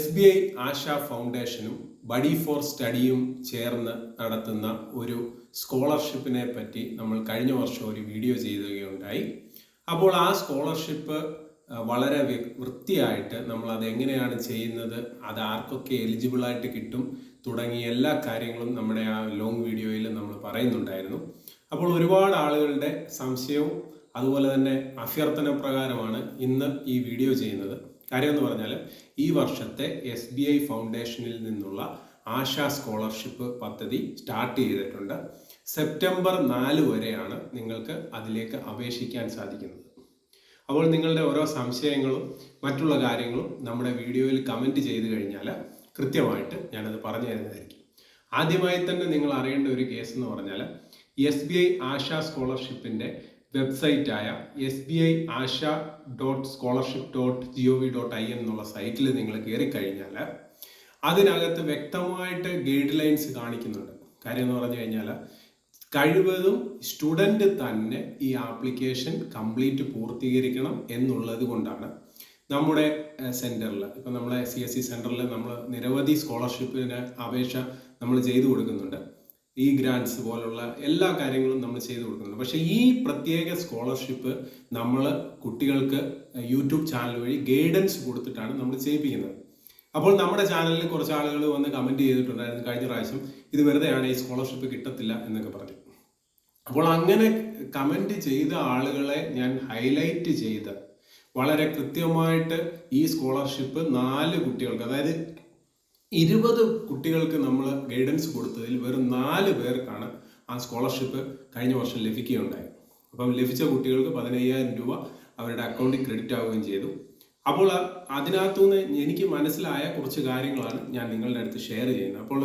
SBI ആശ ഫൗണ്ടേഷനും buddy four സ്റ്റഡിയും ചേർന്ന് നടത്തുന്ന ഒരു സ്കോളർഷിപ്പിനെ പറ്റി നമ്മൾ കഴിഞ്ഞ വർഷം ഒരു വീഡിയോ ചെയ്യുകയുണ്ടായി. അപ്പോൾ ആ സ്കോളർഷിപ്പ് വളരെ വൃത്തിയായിട്ട് നമ്മൾ അത് എങ്ങനെയാണ് ചെയ്യുന്നത്, അത് ആർക്കൊക്കെ എലിജിബിളായിട്ട് കിട്ടും തുടങ്ങിയ എല്ലാ കാര്യങ്ങളും നമ്മുടെ ആ ലോങ് വീഡിയോയിൽ നമ്മൾ പറയുന്നുണ്ടായിരുന്നു. അപ്പോൾ ഒരുപാട് ആളുകളുടെ സംശയവും അതുപോലെ തന്നെ അഭ്യർത്ഥന പ്രകാരമാണ് ഇന്ന് ഈ വീഡിയോ ചെയ്യുന്നത്. കാര്യം എന്ന് പറഞ്ഞാൽ ഈ വർഷത്തെ SBI ഫൗണ്ടേഷനിൽ നിന്നുള്ള ആശ സ്കോളർഷിപ്പ് പദ്ധതി സ്റ്റാർട്ട് ചെയ്തിട്ടുണ്ട്. സെപ്റ്റംബർ 4 വരെയാണ് നിങ്ങൾക്ക് അതിലേക്ക് അപേക്ഷിക്കാൻ സാധിക്കുന്നത്. അപ്പോൾ നിങ്ങളുടെ ഓരോ സംശയങ്ങളും മറ്റുള്ള കാര്യങ്ങളും നമ്മുടെ വീഡിയോയിൽ കമൻറ്റ് ചെയ്ത് കഴിഞ്ഞാൽ കൃത്യമായിട്ട് ഞാനത് പറഞ്ഞു തരുന്നതായിരിക്കും. ആദ്യമായി തന്നെ നിങ്ങൾ അറിയേണ്ട ഒരു കേസ് എന്ന് പറഞ്ഞാൽ SBI ആശ സ്കോളർഷിപ്പിൻ്റെ വെബ്സൈറ്റായ sbiasha.scholarship.gov.in എന്നുള്ള സൈറ്റിൽ നിങ്ങൾ കയറിക്കഴിഞ്ഞാൽ അതിനകത്ത് വ്യക്തമായിട്ട് ഗൈഡ് ലൈൻസ് കാണിക്കുന്നുണ്ട്. കാര്യം എന്ന് പറഞ്ഞു കഴിഞ്ഞാൽ കഴിവതും സ്റ്റുഡൻറ്റ് തന്നെ ഈ ആപ്ലിക്കേഷൻ കംപ്ലീറ്റ് പൂർത്തീകരിക്കണം എന്നുള്ളത് കൊണ്ടാണ് നമ്മുടെ സെൻറ്ററിൽ, ഇപ്പം നമ്മളെ CSE സെൻറ്ററിൽ നമ്മൾ നിരവധി സ്കോളർഷിപ്പിന് അപേക്ഷ നമ്മൾ ചെയ്തു കൊടുക്കുന്നുണ്ട്. ഈ ഗ്രാൻസ് പോലുള്ള എല്ലാ കാര്യങ്ങളും നമ്മൾ ചെയ്തു കൊടുക്കുന്നുണ്ട്. പക്ഷേ ഈ പ്രത്യേക സ്കോളർഷിപ്പ് നമ്മൾ കുട്ടികൾക്ക് യൂട്യൂബ് ചാനൽ വഴി ഗൈഡൻസ് കൊടുത്തിട്ടാണ് നമ്മൾ ചെയ്യിപ്പിക്കുന്നത്. അപ്പോൾ നമ്മുടെ ചാനലിൽ കുറച്ച് ആളുകൾ വന്ന് കമൻറ്റ് ചെയ്തിട്ടുണ്ടായിരുന്നു കഴിഞ്ഞ പ്രാവശ്യം, ഇത് വെറുതെയാണ്, ഈ സ്കോളർഷിപ്പ് കിട്ടത്തില്ല എന്നൊക്കെ പറഞ്ഞു. അപ്പോൾ അങ്ങനെ കമൻറ്റ് ചെയ്ത ആളുകളെ ഞാൻ ഹൈലൈറ്റ് ചെയ്ത് വളരെ കൃത്യമായിട്ട് ഈ സ്കോളർഷിപ്പ് 4 കുട്ടികൾക്ക്, അതായത് 20 കുട്ടികൾക്ക് നമ്മൾ ഗൈഡൻസ് കൊടുത്തതിൽ വെറും 4 പേർക്കാണ് ആ സ്കോളർഷിപ്പ് കഴിഞ്ഞ വർഷം ലഭിക്കുകയുണ്ടായി. അപ്പം ലഭിച്ച കുട്ടികൾക്ക് 15,000 രൂപ അവരുടെ അക്കൗണ്ടിൽ ക്രെഡിറ്റ് ആവുകയും ചെയ്തു. അപ്പോൾ അതിനകത്തുനിന്ന് എനിക്ക് മനസ്സിലായ കുറച്ച് കാര്യങ്ങളാണ് ഞാൻ നിങ്ങളുടെ അടുത്ത് ഷെയർ ചെയ്യുന്നത്. അപ്പോൾ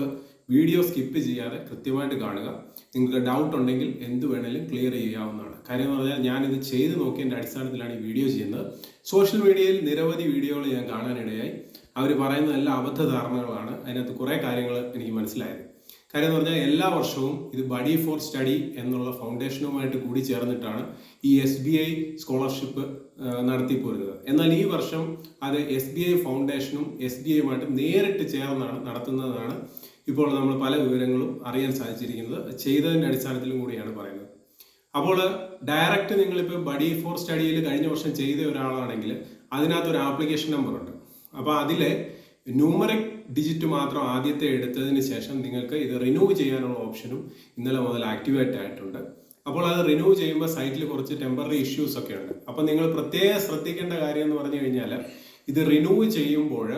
വീഡിയോ സ്കിപ്പ് ചെയ്യാതെ കൃത്യമായിട്ട് കാണുക. നിങ്ങൾക്ക് ഡൗട്ട് ഉണ്ടെങ്കിൽ എന്ത് വേണേലും ക്ലിയർ ചെയ്യാവുന്നതാണ്. കാര്യം എന്ന് പറഞ്ഞാൽ ഞാനിത് ചെയ്ത് നോക്കിയതിൻ്റെ അടിസ്ഥാനത്തിലാണ് ഈ വീഡിയോ ചെയ്യുന്നത്. സോഷ്യൽ മീഡിയയിൽ നിരവധി വീഡിയോകൾ ഞാൻ കാണാനിടയായി. അവർ പറയുന്നതെല്ലാം അബദ്ധധാരണകളാണ്. അതിനകത്ത് കുറേ കാര്യങ്ങൾ എനിക്ക് മനസ്സിലായത്. കാര്യം എന്ന് പറഞ്ഞാൽ എല്ലാ വർഷവും ഇത് ബഡി ഫോർ സ്റ്റഡി എന്നുള്ള ഫൗണ്ടേഷനുമായിട്ട് കൂടി ചേർന്നിട്ടാണ് ഈ SBI സ്കോളർഷിപ്പ് നടത്തിപ്പോരുന്നത്. എന്നാൽ ഈ വർഷം അത് SBI ഫൗണ്ടേഷനും SBIയുമായിട്ട് നേരിട്ട് ചേർന്നാണ് നടത്തുന്നതാണ് ഇപ്പോൾ നമ്മൾ പല വിവരങ്ങളും അറിയാൻ സാധിച്ചിരിക്കുന്നത്. ചെയ്തതിൻ്റെ അടിസ്ഥാനത്തിലും കൂടിയാണ് പറയുന്നത്. അപ്പോൾ ഡയറക്റ്റ് നിങ്ങളിപ്പോൾ ബഡി ഫോർ സ്റ്റഡിയിൽ കഴിഞ്ഞ വർഷം ചെയ്ത ഒരാളാണെങ്കിൽ അതിനകത്തൊരു ആപ്ലിക്കേഷൻ നമ്പറുണ്ട്. അപ്പോൾ അതിലെ ന്യൂമറിക് ഡിജിറ്റ് മാത്രം ആദ്യത്തെ എടുത്തതിന് ശേഷം നിങ്ങൾക്ക് ഇത് റിന്യൂ ചെയ്യാനുള്ള ഓപ്ഷനും ഇന്നലെ മുതൽ ആക്ടിവേറ്റ് ആയിട്ടുണ്ട്. അപ്പോൾ അത് റിന്യൂ ചെയ്യുമ്പോൾ സൈറ്റിൽ കുറച്ച് ടെമ്പററി ഇഷ്യൂസ് ഒക്കെ ഉണ്ട്. അപ്പോൾ നിങ്ങൾ പ്രത്യേകം ശ്രദ്ധിക്കേണ്ട കാര്യം എന്ന് പറഞ്ഞു കഴിഞ്ഞാൽ ഇത് റിന്യൂ ചെയ്യുമ്പോൾ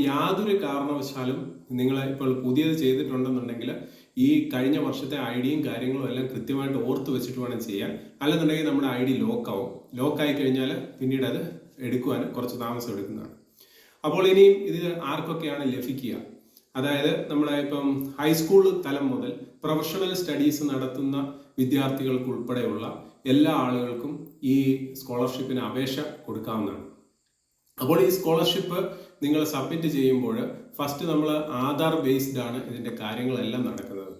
യാതൊരു കാരണവശാലും നിങ്ങൾ ഇപ്പോൾ പുതിയത് ചെയ്തിട്ടുണ്ടെന്നുണ്ടെങ്കിൽ ഈ കഴിഞ്ഞ വർഷത്തെ ഐഡിയും കാര്യങ്ങളും എല്ലാം കൃത്യമായിട്ട് ഓർത്ത് വെച്ചിട്ട് വേണം ചെയ്യാൻ. അല്ലെന്നുണ്ടെങ്കിൽ നമ്മുടെ ID ലോക്കാവും. ലോക്കായി കഴിഞ്ഞാൽ പിന്നീട് അത് എടുക്കുവാൻ കുറച്ച് താമസം എടുക്കുന്നതാണ്. അപ്പോൾ ഇനിയും ഇത് ആർക്കൊക്കെയാണ് ലഭിക്കുക, അതായത് നമ്മുടെ ഇപ്പം ഹൈസ്കൂൾ തലം മുതൽ പ്രൊഫഷണൽ സ്റ്റഡീസ് നടത്തുന്ന വിദ്യാർത്ഥികൾക്ക് ഉൾപ്പെടെയുള്ള എല്ലാ ആളുകൾക്കും ഈ സ്കോളർഷിപ്പിന് അപേക്ഷ കൊടുക്കാവുന്നതാണ്. അപ്പോൾ ഈ സ്കോളർഷിപ്പ് നിങ്ങൾ സബ്മിറ്റ് ചെയ്യുമ്പോൾ ഫസ്റ്റ് നമ്മൾ ആധാർ ബേസ്ഡ് ആണ് ഇതിൻ്റെ കാര്യങ്ങളെല്ലാം നടക്കുന്നത്.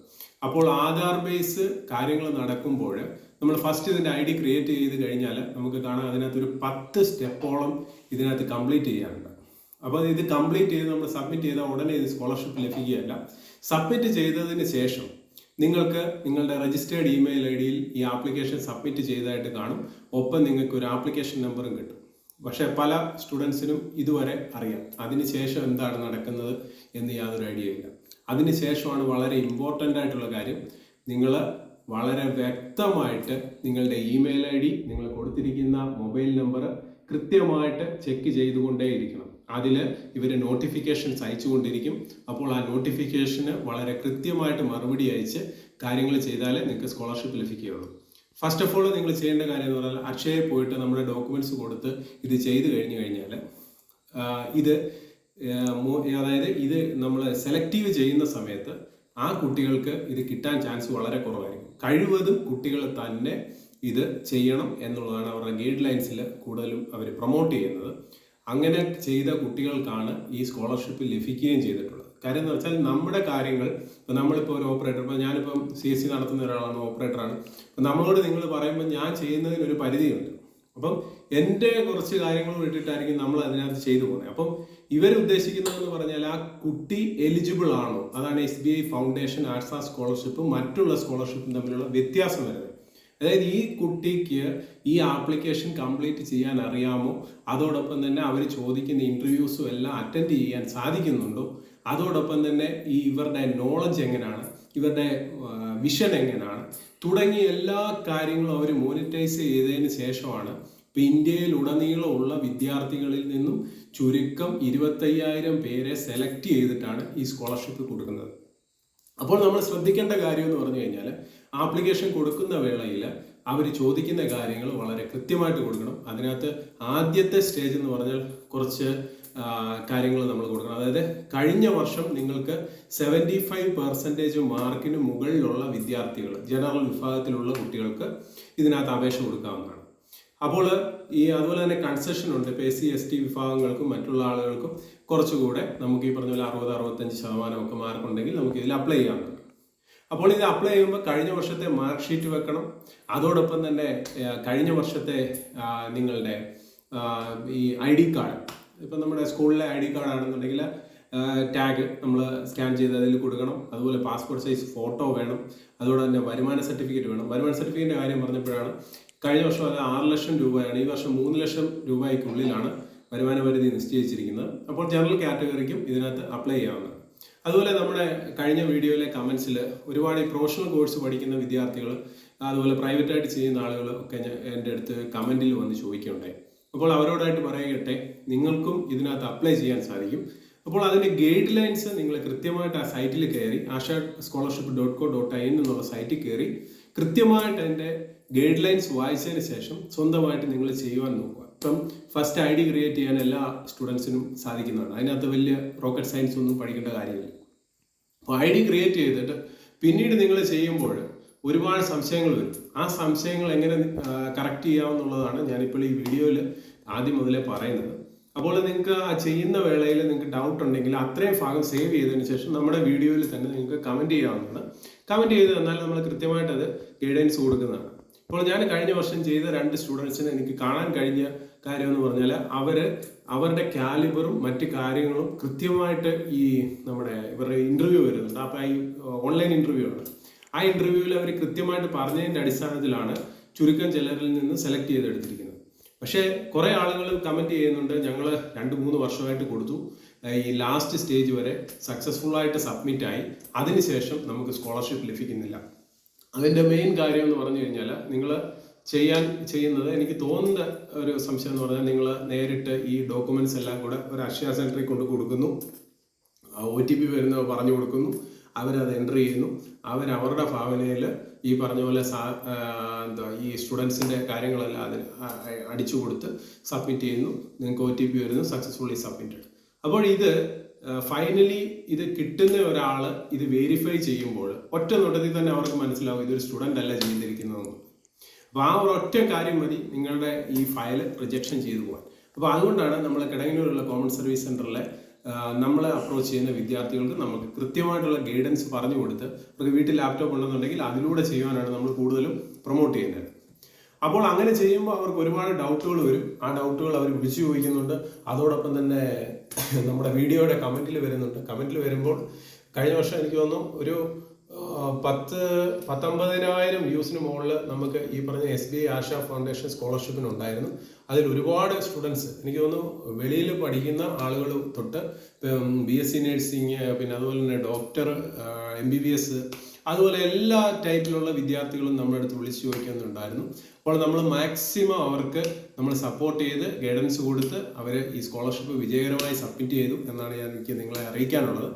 അപ്പോൾ ആധാർ ബേസ് കാര്യങ്ങൾ നടക്കുമ്പോൾ നമ്മൾ ഫസ്റ്റ് ഇതിൻ്റെ ID ക്രിയേറ്റ് ചെയ്ത് കഴിഞ്ഞാൽ നമുക്ക് കാണാം അതിനകത്തൊരു 10 സ്റ്റെപ്പോളം ഇതിനകത്ത് കംപ്ലീറ്റ് ചെയ്യാനുണ്ട്. അപ്പോൾ ഇത് കംപ്ലീറ്റ് ചെയ്ത് നമ്മൾ സബ്മിറ്റ് ചെയ്താൽ ഉടനെ ഇത് സ്കോളർഷിപ്പ് ലഭിക്കുകയല്ല. സബ്മിറ്റ് ചെയ്തതിന് ശേഷം നിങ്ങൾക്ക് നിങ്ങളുടെ രജിസ്റ്റേർഡ് ഇമെയിൽ IDയിൽ ഈ ആപ്ലിക്കേഷൻ സബ്മിറ്റ് ചെയ്തതായിട്ട് കാണും. ഒപ്പം നിങ്ങൾക്ക് ഒരു ആപ്ലിക്കേഷൻ നമ്പറും കിട്ടും. പക്ഷേ പല സ്റ്റുഡൻസിനും ഇതുവരെ അറിയാം അതിനുശേഷം എന്താണ് നടക്കുന്നത് എന്ന് യാതൊരു ഐഡിയ ഇല്ല. അതിനുശേഷമാണ് വളരെ ഇമ്പോർട്ടൻ്റ് ആയിട്ടുള്ള കാര്യം, നിങ്ങൾ വളരെ വ്യക്തമായിട്ട് നിങ്ങളുടെ ഇമെയിൽ ID, നിങ്ങൾ കൊടുത്തിരിക്കുന്ന മൊബൈൽ നമ്പർ കൃത്യമായിട്ട് ചെക്ക് ചെയ്തുകൊണ്ടേയിരിക്കണം. അതിൽ ഇവർ നോട്ടിഫിക്കേഷൻസ് അയച്ചുകൊണ്ടിരിക്കും. അപ്പോൾ ആ നോട്ടിഫിക്കേഷന് വളരെ കൃത്യമായിട്ട് മറുപടി അയച്ച് കാര്യങ്ങൾ ചെയ്താലേ നിങ്ങൾക്ക് സ്കോളർഷിപ്പ് ലഭിക്കുകയുള്ളൂ. ഫസ്റ്റ് ഓഫ് ഓൾ നിങ്ങൾ ചെയ്യേണ്ട കാര്യം എന്ന് പറഞ്ഞാൽ അക്ഷയയിൽ പോയിട്ട് നമ്മുടെ ഡോക്യുമെൻറ്റ്സ് കൊടുത്ത് ഇത് ചെയ്ത് കഴിഞ്ഞ് കഴിഞ്ഞാൽ അതായത് ഇത് നമ്മൾ സെലക്റ്റീവ് ചെയ്യുന്ന സമയത്ത് ആ കുട്ടികൾക്ക് ഇത് കിട്ടാൻ ചാൻസ് വളരെ കുറവായിരിക്കും. കഴിവതും കുട്ടികൾ തന്നെ ഇത് ചെയ്യണം എന്നുള്ളതാണ് അവരുടെ ഗൈഡ് ലൈൻസിൽ കൂടുതലും അവർ പ്രൊമോട്ട് ചെയ്യുന്നത്. അങ്ങനെ ചെയ്ത കുട്ടികൾക്കാണ് ഈ സ്കോളർഷിപ്പ് ലഭിക്കുകയും ചെയ്തിട്ടുള്ളത്. കാര്യം എന്ന് വെച്ചാൽ നമ്മുടെ കാര്യങ്ങൾ, ഇപ്പം നമ്മളിപ്പോൾ ഒരു ഓപ്പറേറ്റർ, ഇപ്പോൾ ഞാനിപ്പം CSE നടത്തുന്ന ഒരാളാണ്, ഓപ്പറേറ്ററാണ്. അപ്പം നമ്മളോട് നിങ്ങൾ പറയുമ്പോൾ ഞാൻ ചെയ്യുന്നതിനൊരു പരിധിയുണ്ട്. അപ്പം എൻ്റെ കുറച്ച് കാര്യങ്ങൾ വിട്ടിട്ടായിരിക്കും നമ്മൾ അതിനകത്ത് ചെയ്തു പോകുന്നത്. അപ്പം ഇവരുദ്ദേശിക്കുന്നതെന്ന് പറഞ്ഞാൽ ആ കുട്ടി എലിജിബിൾ ആണോ, അതാണ് SBI ഫൗണ്ടേഷൻ ആർട്സ് സ്കോളർഷിപ്പും മറ്റുള്ള സ്കോളർഷിപ്പും തമ്മിലുള്ള വ്യത്യാസം വരുന്നത്. അതായത് ഈ കുട്ടിക്ക് ഈ ആപ്ലിക്കേഷൻ കംപ്ലീറ്റ് ചെയ്യാൻ അറിയാമോ, അതോടൊപ്പം തന്നെ അവർ ചോദിക്കുന്ന ഇൻ്റർവ്യൂസും എല്ലാം അറ്റൻഡ് ചെയ്യാൻ സാധിക്കുന്നുണ്ടോ, അതോടൊപ്പം തന്നെ ഇവരുടെ നോളജ് എങ്ങനെയാണ്, ഇവരുടെ വിഷൻ എങ്ങനെയാണ് തുടങ്ങിയ എല്ലാ കാര്യങ്ങളും അവർ മോണിറ്റൈസ് ചെയ്തതിന് ശേഷമാണ് ഇപ്പം ഇന്ത്യയിലുടനീളമുള്ള വിദ്യാർത്ഥികളിൽ നിന്നും ചുരുക്കം 25,000 പേരെ സെലക്ട് ചെയ്തിട്ടാണ് ഈ സ്കോളർഷിപ്പ് കൊടുക്കുന്നത്. അപ്പോൾ നമ്മൾ ശ്രദ്ധിക്കേണ്ട കാര്യം എന്ന് പറഞ്ഞു കഴിഞ്ഞാൽ ആപ്ലിക്കേഷൻ കൊടുക്കുന്ന വേളയിൽ അവർ ചോദിക്കുന്ന കാര്യങ്ങൾ വളരെ കൃത്യമായിട്ട് കൊടുക്കണം. അതിനകത്ത് ആദ്യത്തെ സ്റ്റേജ് എന്ന് പറഞ്ഞാൽ കുറച്ച് കാര്യങ്ങൾ നമ്മൾ കൊടുക്കണം. അതായത് കഴിഞ്ഞ വർഷം നിങ്ങൾക്ക് 75% മാർക്കിന് മുകളിലുള്ള വിദ്യാർത്ഥികൾ, ജനറൽ വിഭാഗത്തിലുള്ള കുട്ടികൾക്ക് ഇതിനകത്ത് അപേക്ഷ കൊടുക്കാവുന്നതാണ്. അപ്പോൾ അതുപോലെ തന്നെ കൺസെഷൻ ഉണ്ട്. ഇപ്പോൾ SC ST വിഭാഗങ്ങൾക്കും മറ്റുള്ള ആളുകൾക്കും കുറച്ചുകൂടെ നമുക്ക് ഈ പറഞ്ഞ പോലെ 60-65% മാർക്ക് ഉണ്ടെങ്കിൽ നമുക്ക് ഇതിൽ അപ്ലൈ ചെയ്യാവുന്നതാണ്. അപ്പോൾ ഇത് അപ്ലൈ ചെയ്യുമ്പോൾ കഴിഞ്ഞ വർഷത്തെ മാർക്ക് ഷീറ്റ് വെക്കണം. അതോടൊപ്പം തന്നെ കഴിഞ്ഞ വർഷത്തെ നിങ്ങളുടെ ഈ ID കാർഡ്, ഇപ്പം നമ്മുടെ സ്കൂളിലെ ID കാർഡ് ആണെന്നുണ്ടെങ്കിൽ ടാഗ് നമ്മൾ സ്കാൻ ചെയ്ത് അതിൽ കൊടുക്കണം. അതുപോലെ പാസ്പോർട്ട് സൈസ് ഫോട്ടോ വേണം. അതുപോലെ തന്നെ വരുമാന സർട്ടിഫിക്കറ്റ് വേണം. വരുമാന സർട്ടിഫിക്കറ്റിൻ്റെ കാര്യം പറഞ്ഞപ്പോഴാണ്, കഴിഞ്ഞ വർഷം അത് 6 ലക്ഷം രൂപയാണ്, ഈ വർഷം 3 ലക്ഷം രൂപയ്ക്കുള്ളിലാണ് വരുമാന പരിധി നിശ്ചയിച്ചിരിക്കുന്നത്. അപ്പോൾ ജനറൽ കാറ്റഗറിക്കും ഇതിനകത്ത് അപ്ലൈ ചെയ്യാവുന്നതാണ്. അതുപോലെ നമ്മുടെ കഴിഞ്ഞ വീഡിയോയിലെ കമൻസിൽ ഒരുപാട് ഈ പ്രൊഫഷണൽ കോഴ്സ് പഠിക്കുന്ന വിദ്യാർത്ഥികൾ, അതുപോലെ പ്രൈവറ്റായിട്ട് ചെയ്യുന്ന ആളുകൾ ഒക്കെ എൻ്റെ അടുത്ത് കമൻറ്റിൽ വന്ന് ചോദിക്കുകയുണ്ടായി. അപ്പോൾ അവരോടായിട്ട് പറയട്ടെ, നിങ്ങൾക്കും ഇതിനകത്ത് അപ്ലൈ ചെയ്യാൻ സാധിക്കും. അപ്പോൾ അതിൻ്റെ ഗൈഡ് ലൈൻസ് നിങ്ങൾ കൃത്യമായിട്ട് ആ സൈറ്റിൽ കയറി asha-scholarship.co.in എന്നുള്ള സൈറ്റിൽ കയറി കൃത്യമായിട്ട് അതിൻ്റെ ഗൈഡ് ലൈൻസ് വായിച്ചതിന് ശേഷം സ്വന്തമായിട്ട് നിങ്ങൾ ചെയ്യുവാൻ നോക്കുക. ഇപ്പം ഫസ്റ്റ് ID ക്രിയേറ്റ് ചെയ്യാൻ എല്ലാ സ്റ്റുഡൻസിനും സാധിക്കുന്നതാണ്. അതിനകത്ത് വലിയ റോക്കറ്റ് സയൻസ് ഒന്നും പഠിക്കേണ്ട കാര്യമില്ല. അപ്പോൾ ID ക്രിയേറ്റ് ചെയ്തിട്ട് പിന്നീട് നിങ്ങൾ ചെയ്യുമ്പോൾ ഒരുപാട് സംശയങ്ങൾ വരും. ആ സംശയങ്ങൾ എങ്ങനെ കറക്റ്റ് ചെയ്യാമെന്നുള്ളതാണ് ഞാനിപ്പോൾ ഈ വീഡിയോയിൽ ആദ്യം മുതലേ പറയുന്നത്. അപ്പോൾ നിങ്ങൾക്ക് ആ ചെയ്യുന്ന വേളയിൽ നിങ്ങൾക്ക് ഡൗട്ട് ഉണ്ടെങ്കിൽ അത്രയും ഭാഗം സേവ് ചെയ്തതിന് ശേഷം നമ്മുടെ വീഡിയോയിൽ തന്നെ നിങ്ങൾക്ക് കമൻറ്റ് ചെയ്യാവുന്നതാണ്. കമൻറ്റ് ചെയ്ത് തന്നാൽ നമ്മൾ കൃത്യമായിട്ട് അത് ഗൈഡൻസ് കൊടുക്കുന്നതാണ്. ഇപ്പോൾ ഞാൻ കഴിഞ്ഞ വർഷം ചെയ്ത 2 സ്റ്റുഡൻസിന് എനിക്ക് കാണാൻ കഴിഞ്ഞ കാര്യം എന്ന് പറഞ്ഞാൽ അവരുടെ കാലിബറും മറ്റ് കാര്യങ്ങളും കൃത്യമായിട്ട് ഇവരുടെ ഇൻ്റർവ്യൂ വരുന്നുണ്ട്. അപ്പോൾ ഈ ഓൺലൈൻ ഇൻ്റർവ്യൂ ആണ്. ആ ഇൻ്റർവ്യൂവിൽ അവർ കൃത്യമായിട്ട് പറഞ്ഞതിൻ്റെ അടിസ്ഥാനത്തിലാണ് ചുരുക്കം ചിലരിൽ നിന്ന് സെലക്ട് ചെയ്തെടുത്തിരിക്കുന്നത്. പക്ഷേ കുറേ ആളുകൾ കമൻറ്റ് ചെയ്യുന്നുണ്ട്, ഞങ്ങൾ 2-3 വർഷമായിട്ട് കൊടുത്തു, ഈ ലാസ്റ്റ് സ്റ്റേജ് വരെ സക്സസ്ഫുള്ളായിട്ട് സബ്മിറ്റായി, അതിനുശേഷം നമുക്ക് സ്കോളർഷിപ്പ് ലഭിക്കുന്നില്ല. അതിൻ്റെ മെയിൻ കാര്യം എന്ന് പറഞ്ഞു കഴിഞ്ഞാൽ നിങ്ങൾ ചെയ്യുന്നത്, എനിക്ക് തോന്നുന്ന ഒരു സംശയം എന്ന് പറഞ്ഞാൽ, നിങ്ങൾ നേരിട്ട് ഈ ഡോക്യുമെൻറ്റ്സ് എല്ലാം കൂടെ ഒരു അക്ഷയ സെൻറ്ററിൽ കൊണ്ട് കൊടുക്കുന്നു, OTP വരുന്നത് പറഞ്ഞു കൊടുക്കുന്നു, അവരത് എൻ്റർ ചെയ്യുന്നു, അവരവരുടെ ഭാവനയിൽ ഈ പറഞ്ഞ പോലെ ഈ സ്റ്റുഡൻസിൻ്റെ കാര്യങ്ങളെല്ലാം അതിന് അടിച്ചു കൊടുത്ത് സബ്മിറ്റ് ചെയ്യുന്നു. നിങ്ങൾക്ക് OTP വരുന്നു, സക്സസ്ഫുള്ളി സബ്മിറ്റഡ്. അപ്പോൾ ഇത് ഫൈനലി ഇത് കിട്ടുന്ന ഒരാൾ ഇത് വെരിഫൈ ചെയ്യുമ്പോൾ ഒറ്റ നോട്ടത്തിൽ തന്നെ അവർക്ക് മനസ്സിലാവും ഇതൊരു സ്റ്റുഡൻ്റ് അല്ല ചെയ്തിരിക്കുന്നതെന്ന്. അപ്പോൾ ആ ഒരൊറ്റ കാര്യം മതി നിങ്ങളുടെ ഈ ഫയൽ റിജക്ഷൻ ചെയ്തു പോകാൻ. അപ്പോൾ അതുകൊണ്ടാണ് നമ്മൾ കിടങ്ങന്നൂരുള്ള കോമൺ സർവീസ് സെൻറ്ററിലെ നമ്മളെ അപ്രോച്ച് ചെയ്യുന്ന വിദ്യാർത്ഥികൾക്ക് നമുക്ക് കൃത്യമായിട്ടുള്ള ഗൈഡൻസ് പറഞ്ഞു കൊടുത്ത്, അവർക്ക് വീട്ടിൽ ലാപ്ടോപ്പ് ഉണ്ടെന്നുണ്ടെങ്കിൽ അതിലൂടെ ചെയ്യുവാനാണ് നമ്മൾ കൂടുതലും പ്രൊമോട്ട് ചെയ്യുന്നത്. അപ്പോൾ അങ്ങനെ ചെയ്യുമ്പോൾ അവർക്ക് ഒരുപാട് ഡൗട്ടുകൾ വരും. ആ ഡൗട്ടുകൾ അവർ വിളിച്ചു ചോദിക്കുന്നുണ്ട്. അതോടൊപ്പം തന്നെ നമ്മുടെ വീഡിയോയുടെ കമൻറ്റിൽ വരുന്നുണ്ട്. കമൻറ്റിൽ വരുമ്പോൾ കഴിഞ്ഞ വർഷം എനിക്ക് തോന്നുന്നു ഒരു 19,000 വ്യൂസിന് മുകളിൽ നമുക്ക് ഈ പറഞ്ഞ SBI ആശ ഫൗണ്ടേഷൻ സ്കോളർഷിപ്പിന് ഉണ്ടായിരുന്നു. അതിൽ ഒരുപാട് സ്റ്റുഡൻസ്, എനിക്ക് തോന്നുന്നു വെളിയിൽ പഠിക്കുന്ന ആളുകൾ തൊട്ട് BSc നഴ്സിംഗ്, പിന്നെ അതുപോലെ തന്നെ ഡോക്ടർ, MBBS, അതുപോലെ എല്ലാ ടൈപ്പിലുള്ള വിദ്യാർത്ഥികളും നമ്മുടെ അടുത്ത് വിളിച്ചു ചോദിക്കുന്നുണ്ടായിരുന്നു. അപ്പോൾ നമ്മൾ മാക്സിമം അവർക്ക് നമ്മൾ സപ്പോർട്ട് ചെയ്ത് ഗൈഡൻസ് കൊടുത്ത് അവർ ഈ സ്കോളർഷിപ്പ് വിജയകരമായി സബ്മിറ്റ് ചെയ്തു എന്നാണ് എനിക്ക് നിങ്ങളെ അറിയിക്കാനുള്ളത്.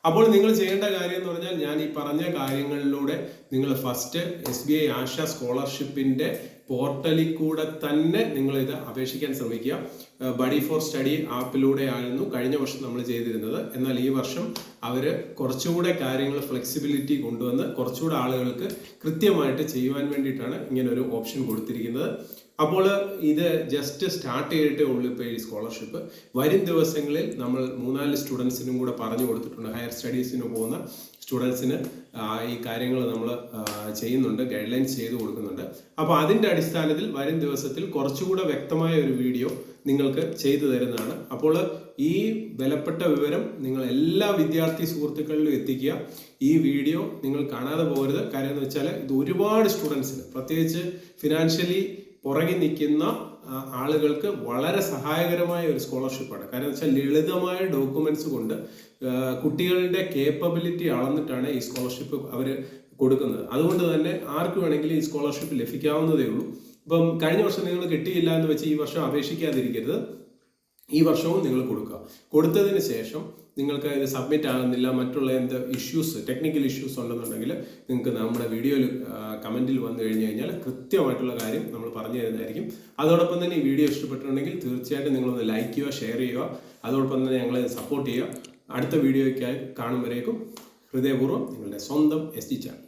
അപ്പോൾ നിങ്ങൾ ചെയ്യേണ്ട കാര്യം എന്ന് പറഞ്ഞാൽ, ഞാൻ ഈ പറഞ്ഞ കാര്യങ്ങളിലൂടെ നിങ്ങൾ ഫസ്റ്റ് SBI ആശ സ്കോളർഷിപ്പിൻ്റെ പോർട്ടലിൽ കൂടെ തന്നെ നിങ്ങൾ ഇത് അപേക്ഷിക്കാൻ ശ്രമിക്കുക. ബഡി ഫോർ സ്റ്റഡി ആപ്പിലൂടെ ആയിരുന്നു കഴിഞ്ഞ വർഷം നമ്മൾ ചെയ്തിരുന്നത്. എന്നാൽ ഈ വർഷം അവർ കുറച്ചുകൂടെ കാര്യങ്ങൾ ഫ്ലെക്സിബിലിറ്റി കൊണ്ടുവന്ന് കുറച്ചുകൂടെ ആളുകൾക്ക് കൃത്യമായിട്ട് ചെയ്യുവാൻ വേണ്ടിയിട്ടാണ് ഇങ്ങനെ ഒരു ഓപ്ഷൻ കൊടുത്തിരിക്കുന്നത്. അപ്പോൾ ഇത് ജസ്റ്റ് സ്റ്റാർട്ട് ചെയ്തിട്ടേ ഉള്ളൂ ഇപ്പോൾ ഈ സ്കോളർഷിപ്പ്. വരും ദിവസങ്ങളിൽ നമ്മൾ 3-4 സ്റ്റുഡൻസിനും കൂടെ പറഞ്ഞു കൊടുത്തിട്ടുണ്ട്. ഹയർ സ്റ്റഡീസിന് പോകുന്ന സ്റ്റുഡൻസിന് ഈ കാര്യങ്ങൾ നമ്മൾ ചെയ്യുന്നുണ്ട്, ഗൈഡ് ലൈൻസ് ചെയ്ത് കൊടുക്കുന്നുണ്ട്. അപ്പോൾ അതിൻ്റെ അടിസ്ഥാനത്തിൽ വരും ദിവസത്തിൽ കുറച്ചുകൂടെ വ്യക്തമായ ഒരു വീഡിയോ നിങ്ങൾക്ക് ചെയ്തു തരുന്നതാണ്. അപ്പോൾ ഈ വിലപ്പെട്ട വിവരം നിങ്ങൾ എല്ലാ വിദ്യാർത്ഥി സുഹൃത്തുക്കളിലും എത്തിക്കുക. ഈ വീഡിയോ നിങ്ങൾ കാണാതെ പോകരുത്. കാര്യം എന്ന് വെച്ചാൽ ഇത് ഒരുപാട് സ്റ്റുഡൻസിന്, പ്രത്യേകിച്ച് ഫിനാൻഷ്യലി പുറകിൽ നിൽക്കുന്ന ആളുകൾക്ക് വളരെ സഹായകരമായ ഒരു സ്കോളർഷിപ്പാണ്. കാരണം എന്ന് വെച്ചാൽ ലളിതമായ ഡോക്യുമെന്റ്സ് കൊണ്ട് കുട്ടികളുടെ കേപ്പബിലിറ്റി അളന്നിട്ടാണ് ഈ സ്കോളർഷിപ്പ് അവർ കൊടുക്കുന്നത്. അതുകൊണ്ട് തന്നെ ആർക്ക് വേണമെങ്കിലും ഈ സ്കോളർഷിപ്പ് ലഭിക്കാവുന്നതേ ഉള്ളൂ. ഇപ്പം കഴിഞ്ഞ വർഷം നിങ്ങൾ കിട്ടിയില്ല എന്ന് വെച്ച് ഈ വർഷം അപേക്ഷിക്കാതിരിക്കരുത്. ഈ വർഷവും നിങ്ങൾ കൊടുക്കുക. കൊടുത്തതിന് ശേഷം നിങ്ങൾക്ക് ഇത് സബ്മിറ്റ് ആകുന്നില്ല, മറ്റുള്ള എന്ത് ഇഷ്യൂസ്, ടെക്നിക്കൽ ഇഷ്യൂസ് ഉണ്ടെന്നുണ്ടെങ്കിൽ നിങ്ങൾക്ക് നമ്മുടെ വീഡിയോയിൽ കമൻറ്റിൽ വന്നു കഴിഞ്ഞാൽ കൃത്യമായിട്ടുള്ള കാര്യം നമ്മൾ പറഞ്ഞു തരുന്നതായിരിക്കും. അതോടൊപ്പം തന്നെ ഈ വീഡിയോ ഇഷ്ടപ്പെട്ടിട്ടുണ്ടെങ്കിൽ തീർച്ചയായിട്ടും നിങ്ങളൊന്ന് ലൈക്ക് ചെയ്യുക, ഷെയർ ചെയ്യുക. അതോടൊപ്പം തന്നെ ഞങ്ങളെ സപ്പോർട്ട് ചെയ്യുക. അടുത്ത വീഡിയോയ്ക്കായി കാണുമ്പോഴേക്കും ഹൃദയപൂർവ്വം നിങ്ങളുടെ സ്വന്തം SG ചാനൽ.